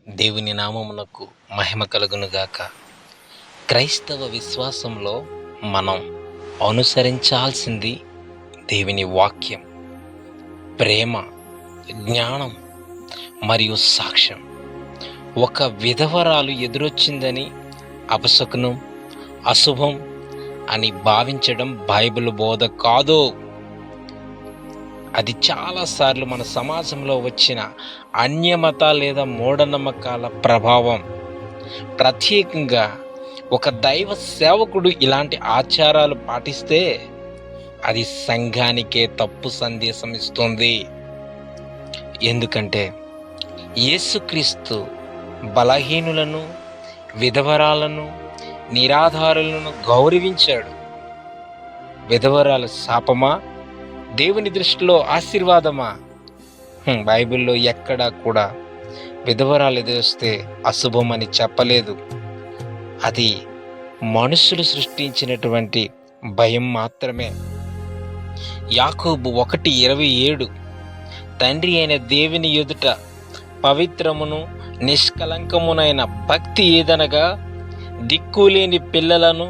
దేవుని నామమునకు మహిమ కలుగునుగాక. క్రైస్తవ విశ్వాసంలో మనం అనుసరించాల్సింది దేవుని వాక్యం, ప్రేమ, జ్ఞానం మరియు సాక్ష్యం. ఒక విధవరాలు ఎదురొచ్చిందని అపశకునం, అశుభం అని భావించడం బైబిల్ బోధ కాదు. అది చాలాసార్లు మన సమాజంలో వచ్చిన అన్యమత లేదా మూఢనమ్మకాల ప్రభావం. ప్రత్యేకంగా ఒక దైవ సేవకుడు ఇలాంటి ఆచారాలు పాటిస్తే అది సంఘానికే తప్పు సందేశం ఇస్తుంది. ఎందుకంటే యేసుక్రీస్తు బలహీనులను, విధవరాలను, నిరాధారులను గౌరవించాడు. విధవరాలు శాపమా, దేవుని దృష్టిలో ఆశీర్వాదమా? బైబిల్లో ఎక్కడా కూడా విధవరాలు ఎదురొస్తే అశుభం అని చెప్పలేదు. అది మనుషులు సృష్టించినటువంటి భయం మాత్రమే. యాకోబు 1:27 తండ్రి అయిన దేవుని ఎదుట పవిత్రమును నిష్కలంకమునైన భక్తి ఏదనగా దిక్కులేని పిల్లలను,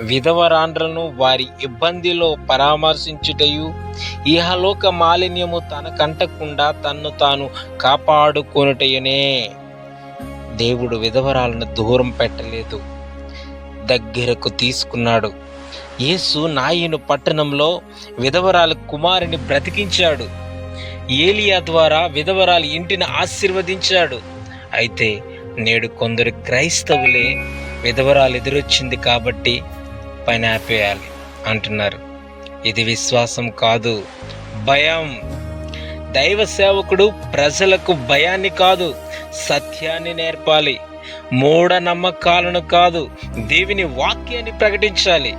విధవరాండ్రను వారి ఇబ్బందిలో పరామర్శించుటయు, ఇహలోక మాలిన్యము తనకంటకుండా తన్ను తాను కాపాడుకొనుటయునే. దేవుడు విధవరాలను దూరం పెట్టలేదు, దగ్గరకు తీసుకున్నాడు. యేసు నాయను పట్టణంలో విధవరాలు కుమారుని బ్రతికించాడు. ఏలియా ద్వారా విధవరాలు ఇంటిని ఆశీర్వదించాడు. అయితే నేడు కొందరు క్రైస్తవులే విధవరాలు ఎదురొచ్చింది కాబట్టి పని ఆపేయాలి అంటున్నారు. ఇది విశ్వాసం కాదు, భయం. దైవ సేవకుడు ప్రజలకు భయాన్ని కాదు, సత్యాన్ని నేర్పాలి. మూఢనమ్మకాలను కాదు, దేవుని వాక్యాన్ని ప్రకటించాలి.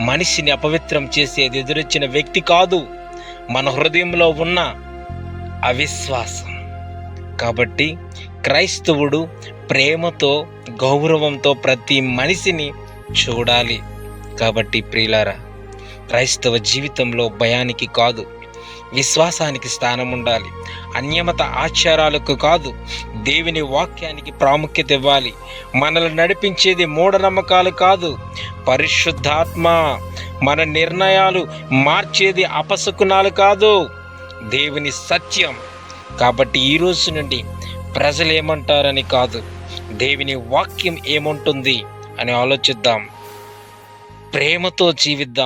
మనిషిని అపవిత్రం చేసేది ఎదురొచ్చిన వ్యక్తి కాదు, మన హృదయంలో ఉన్న అవిశ్వాసం. కాబట్టి క్రైస్తవుడు ప్రేమతో, గౌరవంతో ప్రతి మనిషిని చూడాలి. కాబట్టి ప్రియులారా, క్రైస్తవ జీవితంలో భయానికి కాదు, విశ్వాసానికి స్థానం ఉండాలి. అన్యమత ఆచారాలకు కాదు, దేవుని వాక్యానికి ప్రాముఖ్యత ఇవ్వాలి. మనల్ని నడిపించేది మూఢనమ్మకాలు కాదు, పరిశుద్ధాత్మ. మన నిర్ణయాలు మార్చేది అపశకునాలు కాదు, దేవుని సత్యం. కాబట్టి ఈ రోజు నుండి ప్రజలు ఏమంటారని కాదు, దేవుని వాక్యం ఏముంటుంది అని ఆలోచిద్దాం. ప్రేమతో జీవిద్దాం.